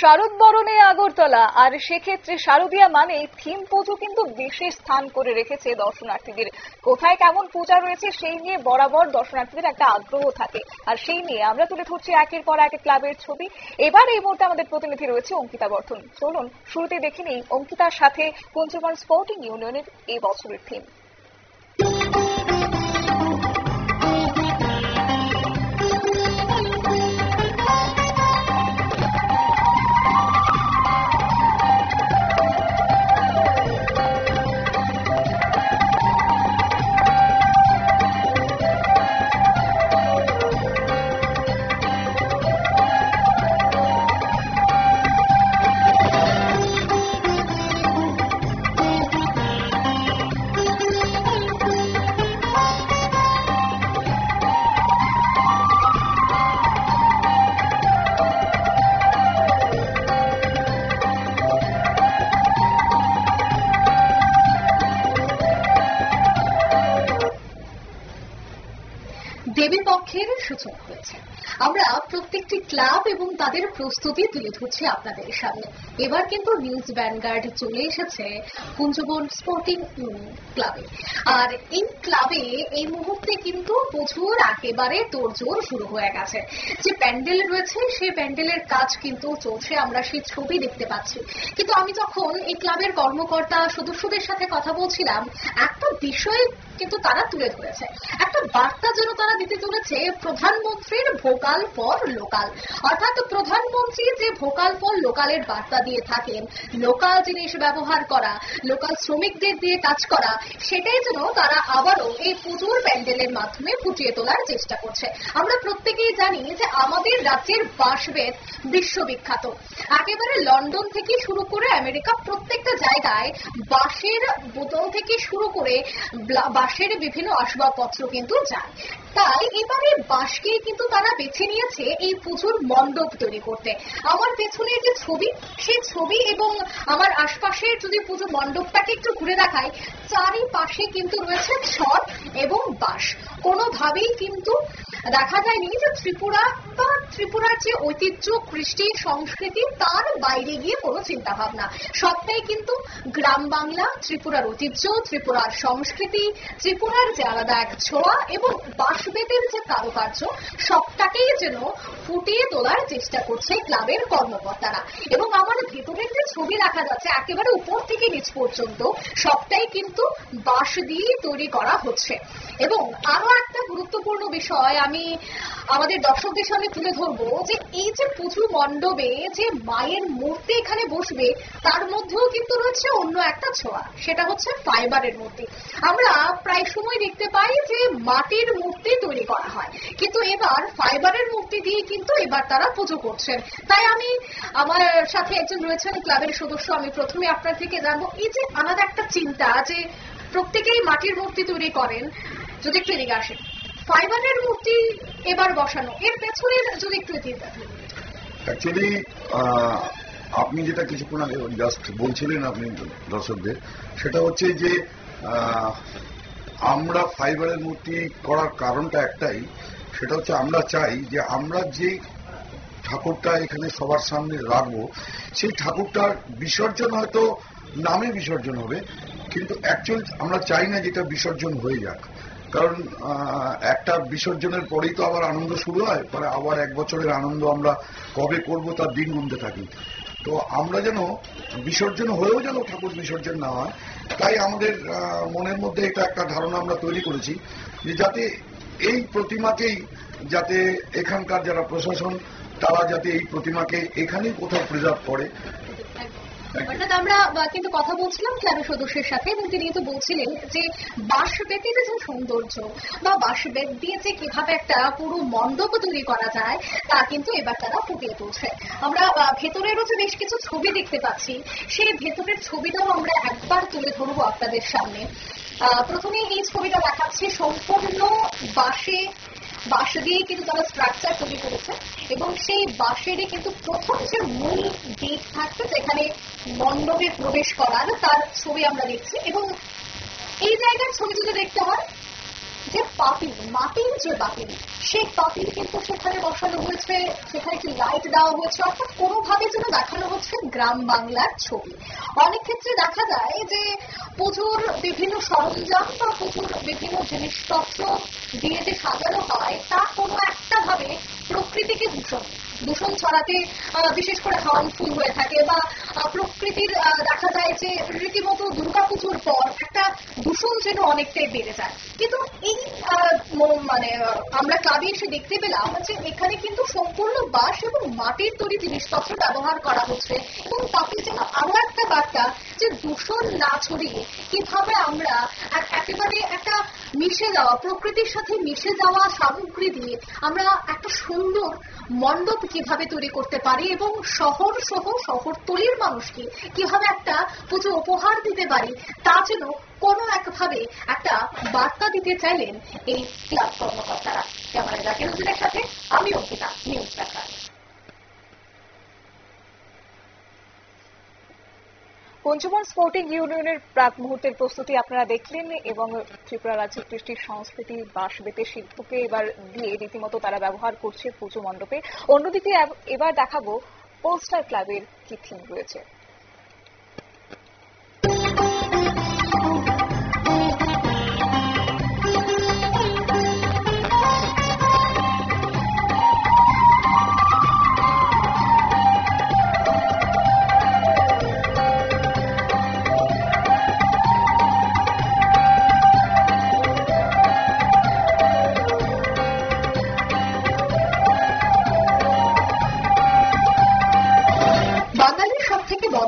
শারদ বরণে আগরতলা, আর সেক্ষেত্রে শারদীয়া মানে থিম পুজো কিন্তু বিশেষ স্থান করে রেখেছে দর্শনার্থীদের। কোথায় কেমন পূজা রয়েছে সেই নিয়ে বরাবর দর্শনার্থীদের একটা আগ্রহ থাকে, আর সেই নিয়ে আমরা তুলে ধরছি একের পর এক ক্লাবের ছবি। এবার এই মুহূর্তে আমাদের প্রতিনিধি রয়েছে অঙ্কিতা বর্ধন। চলুন শুরুতে দেখে নেই অঙ্কিতার সাথে কুঞ্জবন স্পোর্টিং ইউনিয়নের এই বছরের থিম। দেবী পক্ষের সূচনা হয়েছে। আমরা প্রত্যেকটি ক্লাব এবং তাদের প্রস্তুতি তুলে ধরছি আপনাদের সামনে। এবার কিন্তু নিউজ ভ্যানগার্ড চলে এসেছে কুঞ্জবন স্পোর্টিং ইউনিয়ন ক্লাবে, আর এই ক্লাবে এই মুহূর্তে কিন্তু পুজোর একেবারে তোড়জোড় শুরু হয়ে গেছে। যে প্যান্ডেল রয়েছে সেই প্যান্ডেলের কাজ কিন্তু চলছে, আমরা সেই ছবি দেখতে পাচ্ছি। কিন্তু আমি যখন এই ক্লাবের কর্মকর্তা সদস্যদের সাথে কথা বলছিলাম, একটা বিষয় কিন্তু তারা তুলে ধরেছে, একটা বার্তা যেন তারা দিতে চলেছে প্রধানমন্ত্রীর ভোকাল ফর লোকাল। অর্থাৎ প্রধানমন্ত্রী যে ভোকাল ফর লোকালের বার্তা দিয়ে থাকেন, লোকাল জিনিস ব্যবহার করা, লোকাল শ্রমিকদের দিয়ে কাজ করা, সেটাই যেন তারা আবারও এই পুজোর প্যান্ডেলের মাধ্যমে ফুটিয়ে তোলার চেষ্টা করছে। আমরা প্রত্যেকেই জানি যে আমাদের রাজ্যের বাঁশবেত বিশ্ববিখ্যাত। একেবারে লন্ডন থেকে শুরু করে আমেরিকা প্রত্যেকটা জায়গায় বাঁশের বোতল থেকে শুরু করে বাঁশের বিভিন্ন আসবাবপত্র কিন্তু যায়। তাই এবারে বাঁশকেই কিন্তু তারা বেছে নিয়েছে এই পুজোর মণ্ডপ তৈরি করতে। আমার পেছনের যে ছবি, সেই ছবি এবং আমার আশপাশের যদি পুজো মণ্ডপটাকে একটু ঘুরে দেখাই, চারিপাশে কিন্তু রয়েছে ছড় এবং বাঁশ। কোনোভাবেই কিন্তু দেখা যায়নি যে ত্রিপুরা বা ত্রিপুরার যে ঐতিহ্য, কৃষ্টি, সংস্কৃতি, তার বাইরে গিয়ে কোনো চিন্তা ভাবনা। সবটাই কিন্তু গ্রাম বাংলা, ত্রিপুরার ঐতিহ্য, ত্রিপুরার সংস্কৃতি, ত্রিপুরার যে আলাদা এক ছোঁয়া এবং বাঁশবেতের যে কারুকার্য, সবটাকেই যেন ফুটিয়ে তোলার চেষ্টা করছে ক্লাবের কর্মকর্তারা। এবং আমার ভেতরের যে ছবি দেখা যাচ্ছে একেবারে উপর থেকে নিচ পর্যন্ত সবটাই কিন্তু বাঁশ দিয়ে তৈরি করা হচ্ছে। এবং আরো একটা গুরুত্বপূর্ণ বিষয় আমি আমাদের দর্শকদের সামনে তুলে ধরবো, যে এই যে পুজো মণ্ডপে যে মায়ের মূর্তি এখানে বসবে, তার মধ্যেও কিন্তু রয়েছে অন্য একটা ছোঁয়া, সেটা হচ্ছে ফাইবারের মূর্তি। আমরা প্রায় সময় দেখতে পাই যে মাটির মূর্তি তৈরি করা হয়, কিন্তু এবার ফাইবারের মূর্তি দিয়ে কিন্তু এবার তারা পুজো করছেন। তাই আমি আমার সাথে একজন রয়েছেন ক্লাবের সদস্য, আমি প্রথমে আপনার থেকে জানবো এই যে আলাদা একটা চিন্তা যে প্রত্যেকেই মাটির মূর্তি তৈরি করেন, যদি একটু এদিকে আসেন, ফাইবারের মূর্তি এবার বসানো, এর পেছনের যদি একটু চিন্তা। অ্যাকচুয়ালি আপনি যেটা কিছুক্ষণ আগে জাস্ট বলছিলেন আপনি দর্শকদের, সেটা হচ্ছে যে আমরা ফাইবারের মূর্তি করার কারণটা একটাই, সেটা হচ্ছে আমরা চাই যে আমরা যে ঠাকুরটা এখানে সবার সামনে রাখবো, সেই ঠাকুরটার বিসর্জন হয়তো নামে বিসর্জন হবে, কিন্তু অ্যাকচুয়ালি আমরা চাই না যেটা বিসর্জন হয়ে যাক। কারণ একটা বিসর্জনের পরেই তো আবার আনন্দ শুরু হয়, পরে আবার এক বছরের আনন্দ আমরা কবে করব তার দিন গুনতে থাকি। তো আমরা যেন বিসর্জন হয়েও যেন ঠাকুর বিসর্জন না হয়, তাই আমাদের মনের মধ্যে এটা একটা ধারণা আমরা তৈরি করেছি যে যাতে এই প্রতিমাকেই, যাতে এখানকার যারা প্রশাসন তারা যাতে এই প্রতিমাকে এখানেই কোথাও প্রিজার্ভ করে। অর্থাৎ আমরা কিন্তু কথা বলছিলাম ক্লাবের সদস্যের সাথে, এবং তিনি কিন্তু বলছিলেন যে বাঁশবেতের যে সৌন্দর্য বা বাঁশবেত দিয়ে যে কিভাবে একটা পুরো মণ্ডপ তৈরি করা যায়, তা কিন্তু এবার তারা ফুটিয়ে তুলছে। আমরা ভেতরেরও যে বেশ কিছু ছবি দেখতে পাচ্ছি, সেই ভেতরের ছবিটাও আমরা একবার তুলে ধরবো আপনাদের সামনে। প্রথমে এই ছবিটা দেখাচ্ছি, সম্পূর্ণ বাঁশ দিয়ে কিন্তু তারা স্ট্রাকচার তৈরি করেছে, এবং সেই বাঁশেরই কিন্তু প্রথম যে মূল দিক থাকছে যেখানে মণ্ডপে প্রবেশ করার, তার ছবি আমরা দেখছি। এবং এই জায়গার ছবি যদি দেখতে হয়, যে পাতিল, মাটির যে পাতিল, সেই পাতিল কিন্তু সেখানে বসানো হয়েছে, সেখানে একটি লাইট দেওয়া হয়েছে, অর্থাৎ কোনোভাবে যেন দেখানো হচ্ছে গ্রাম বাংলার ছবি। অনেক ক্ষেত্রে দেখা যায় যে পুজোর বিভিন্ন সরঞ্জাম বা পুজোর বিভিন্ন জিনিসপত্র দিয়ে যে সাজানো হয় তা কোনো একটা ভাবে প্রকৃতিকে দূষণ ছড়াতে বিশেষ করে হার্মফুল হয়ে থাকে, বা প্রকৃতির দেখা যায় যে রীতিমতো দুর্গাপুজোর পর একটা দূষণ যেন অনেকটাই বেড়ে যায়। কিন্তু এই মানে আমরা ক্লাবে এসে দেখতে পেলাম যে এখানে কিন্তু সম্পূর্ণ বাঁশ এবং মাটির তৈরি জিনিসপত্র ব্যবহার করা হচ্ছে, এবং তাতে যেন আরো একটা বার্তা যে দূষণ না ছড়িয়ে কিভাবে আমরা একেবারে একটা মিশে যাওয়া, প্রকৃতির সাথে মিশে যাওয়া সামগ্রী দিয়ে আমরা একটা সুন্দর মণ্ডপ কিভাবে তৈরি করতে পারি, এবং শহর সহ শহরতলির মানুষকে কিভাবে একটা পুজো উপহার দিতে পারি, তা যেন কোনো একভাবে একটা বার্তা দিতে চাইলেন এই ক্লাব কর্মকর্তারা। ক্যামেরা জাকির হোসেনের সাথে আমি অঙ্কিতা, নিউজ ব্যাংগার। পঞ্চমন স্পোর্টিং ইউনিয়নের প্রাক মুহূর্তের প্রস্তুতি আপনারা দেখলেন, এবং ত্রিপুরা রাজ্যের কৃষ্টি সংস্কৃতি বাঁশ বেতের শিল্পকে এবার দিয়ে রীতিমতো তারা ব্যবহার করছে পুজো মণ্ডপে। অন্যদিকে এবার দেখাবো পোস্টার ক্লাবের কি থিম রয়েছে।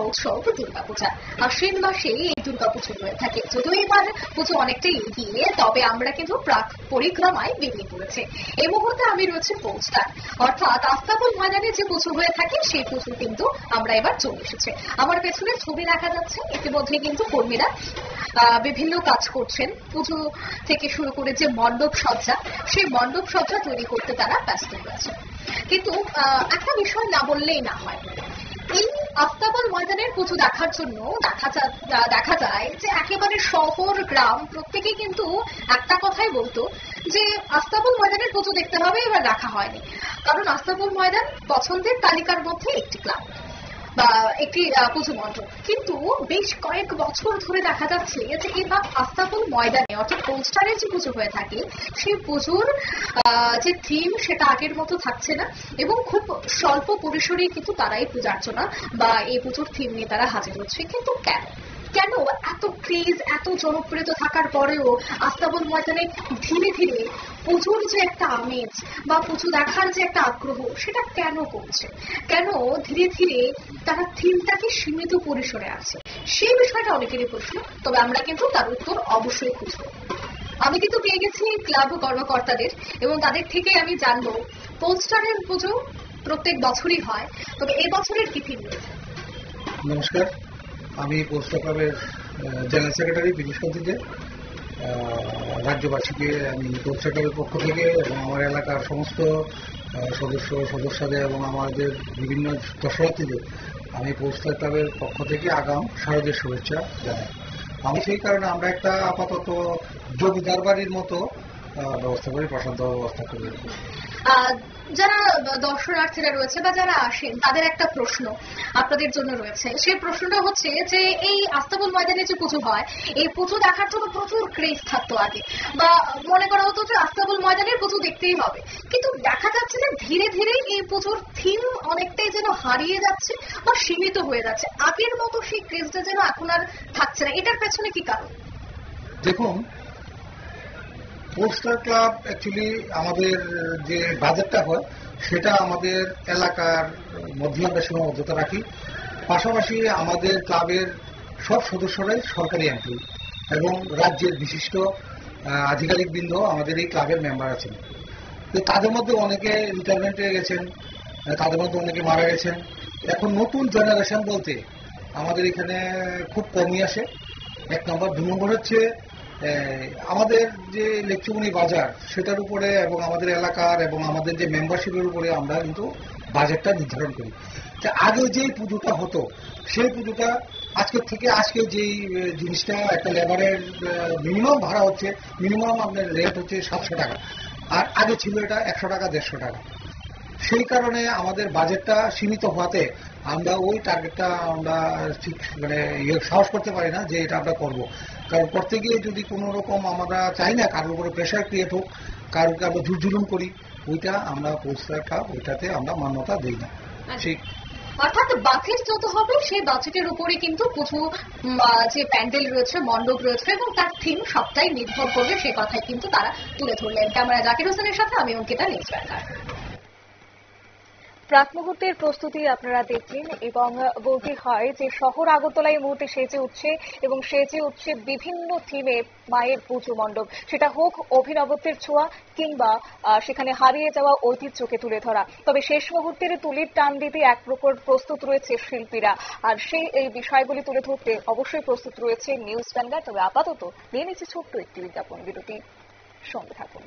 উৎসব দুর্গাপূজা। আশ্বিন মাসে এই দুর্গাপুজো হয়ে থাকে। যদিও এবার পুজো অনেকটাই এগিয়ে, তবে আমরা কিন্তু প্রাক পরিক্রমায় বেরিয়ে পড়েছে। এই মুহূর্তে আমি রয়েছে পোস্টার, অর্থাৎ আস্তাবল ময়দানে যে পুজো হয়ে থাকে সেই পুজো কিন্তু আমরা এবার চলে এসেছে। আমার পেছনে ছবি দেখা যাচ্ছে, ইতিমধ্যে কিন্তু কর্মীরা বিভিন্ন কাজ করছেন। পুজো থেকে শুরু করে যে মণ্ডপ সজ্জা, সেই মণ্ডপ সজ্জা তৈরি করতে তারা ব্যস্ত হয়েছে। কিন্তু একটা বিষয় না বললেই না হয়, এই আস্তাবল ময়দানের পুজো দেখার জন্য দেখা যায় যে একেবারে শহর গ্রাম প্রত্যেকেই কিন্তু একটা কথাই বলতো যে আস্তাবল ময়দানের পুজো দেখতে হবে, এবার দেখা হয়নি। কারণ আস্তাবল ময়দান পছন্দের তালিকার মধ্যে একটি ক্লাব বা একটি পুজো মণ্ডপ। কিন্তু বেশ কয়েক বছর ধরে দেখা যাচ্ছে যে এবার আস্তাবল ময়দানে অর্থাৎ পোস্টারের যে পুজো হয়ে থাকে সেই পুজোর যে থিম সেটা আগের মতো থাকছে না, এবং খুব স্বল্প পরিসরেই কিন্তু তারা এই পূজার্চনা বা এই পুজোর থিম নিয়ে তারা হাজির হচ্ছে। কিন্তু কেন এত ক্রেজ, এত জনপ্রিয়তা থাকার পরেও আস্তাবল ময়দানে ধীরে ধীরে পুজোর যে একটা আমেজ বা পুজো দেখার যে একটা আগ্রহ সেটা কেন কমছে? কেন ধীরে ধীরে তারা থিমটাকে সীমিত পরিসরে আছে? সেই বিষয়টা অনেকেরই প্রশ্ন, তবে আমরা কিন্তু তার উত্তর অবশ্যই খুঁজবো। আমি কিন্তু পেয়ে গেছি ক্লাব কর্মকর্তাদের, এবং তাদের থেকে আমি জানবো পোস্টারের পুজো প্রত্যেক বছরই হয়, তবে এই বছরের কি থিম রয়েছে। নমস্কার, আমি পোস্টার ক্লাবের জেনারেল সেক্রেটারি বিনীশ কন্তিদের। রাজ্যবাসীকে আমি পোস্টার ক্লাবের পক্ষ থেকে এবং আমার এলাকার সমস্ত সদস্যদের এবং আমাদের বিভিন্ন দর্শনার্থীদের আমি পোস্টার ক্লাবের পক্ষ থেকে আগাম শারদীয় শুভেচ্ছা জানাই। আমি সেই কারণে আমরা একটা আপাতত জমিদার বাড়ির মতো ব্যবস্থা করি, প্রশান্ত ব্যবস্থা করি। যারা দর্শনার্থীরা রয়েছে বা যারা আসেন তাদের একটা প্রশ্ন আপনাদের জন্য রয়েছে। সেই প্রশ্নটা হচ্ছে যে এই আস্তাবল ময়দানে যে পুজো হয়, এই পুজো দেখার জন্য প্রচুর ক্রেজ থাকতো আগে, বা মনে করা হতো যে আস্তাবল ময়দানের পুজো দেখতেই হবে। কিন্তু দেখা যাচ্ছে যে ধীরে ধীরে এই পুজোর থিম অনেকটাই যেন হারিয়ে যাচ্ছে বা সীমিত হয়ে যাচ্ছে। আগের মতো সেই ক্রেজটা যেন এখন আর থাকছে না। এটার পেছনে কি কারণ? দেখুন, পোস্টার ক্লাব অ্যাকচুয়ালি আমাদের যে বাজেটটা হয় সেটা আমাদের এলাকার মধ্যে আমরা সীমাবদ্ধতা রাখি। পাশাপাশি আমাদের ক্লাবের সব সদস্যরাই সরকারি এমপ্লয়ি এবং রাজ্যের বিশিষ্ট আধিকারিকবৃন্দ আমাদের এই ক্লাবের মেম্বার আছেন। তো তাদের মধ্যে অনেকে রিটায়ারমেন্ট হয়ে গেছেন, তাদের মধ্যে অনেকে মারা গেছেন। এখন নতুন জেনারেশন বলতে আমাদের এখানে খুব কমই আসে, এক নম্বর। 2 নম্বর হচ্ছে আমাদের যে লেকচুমনি বাজার সেটার উপরে এবং আমাদের এলাকার এবং আমাদের যে মেম্বারশিপের উপরে আমরা কিন্তু বাজেটটা নির্ধারণ করি। আগে যেই পুজোটা হতো সেই পুজোটা আজকের থেকে আজকে যেই জিনিসটা একটা লেবারের মিনিমাম ভাড়া হচ্ছে, মিনিমাম আপনার রেট হচ্ছে 700 টাকা, আর আগে ছিল এটা 100 টাকা 150 টাকা। সেই কারণে আমাদের বাজেটটা সীমিত হওয়াতে আমরা ওই টার্গেটটা আমরা ঠিক মানে সাহস করতে পারি না যে এটা আমরা করব। কারণ করতে গিয়ে যদি কোনো রকম আমরা চাই না কারোর উপরে প্রেশার ক্রিয়েট হোক, কারোকে আমরা জুলুম করি, ওইটা আমরা পোস্টারটা ওইটাতে আমরা মান্যতা দিই না। ঠিক অর্থাৎ বাজেট যত হবে সেই বাজেটের উপরে কিন্তু পুজো যে প্যান্ডেল রয়েছে, মণ্ডপ রয়েছে এবং তার থিম সবটাই নির্ভর করবে, সে কথাই কিন্তু তারা তুলে ধরলেন। ক্যামেরা জাকির হোসেনের সাথে আমি অঙ্কিতা, নিউজ ব্যাংকার। প্রাক মুহূর্তের প্রস্তুতি আপনারা দেখলেন এবং বলতে হয় যে শহর আগরতলা এই মুহূর্তে সেজে উঠছে এবং সেজে উঠছে বিভিন্ন থিমে মায়ের পুজো মণ্ডপ, সেটা হোক অভিনবত্বের ছোঁয়া কিংবা সেখানে হারিয়ে যাওয়া ঐতিহ্যকে তুলে ধরা। তবে শেষ মুহূর্তের তুলির টান দিতে এক প্রকার প্রস্তুত রয়েছে শিল্পীরা, আর সেই এই বিষয়গুলি তুলে ধরতে অবশ্যই প্রস্তুত রয়েছে নিউজ ভ্যানগার্ড। তবে আপাতত নিয়ে নিচ্ছে ছোট্ট একটি বিজ্ঞাপন বিরতি, সঙ্গে থাকুন।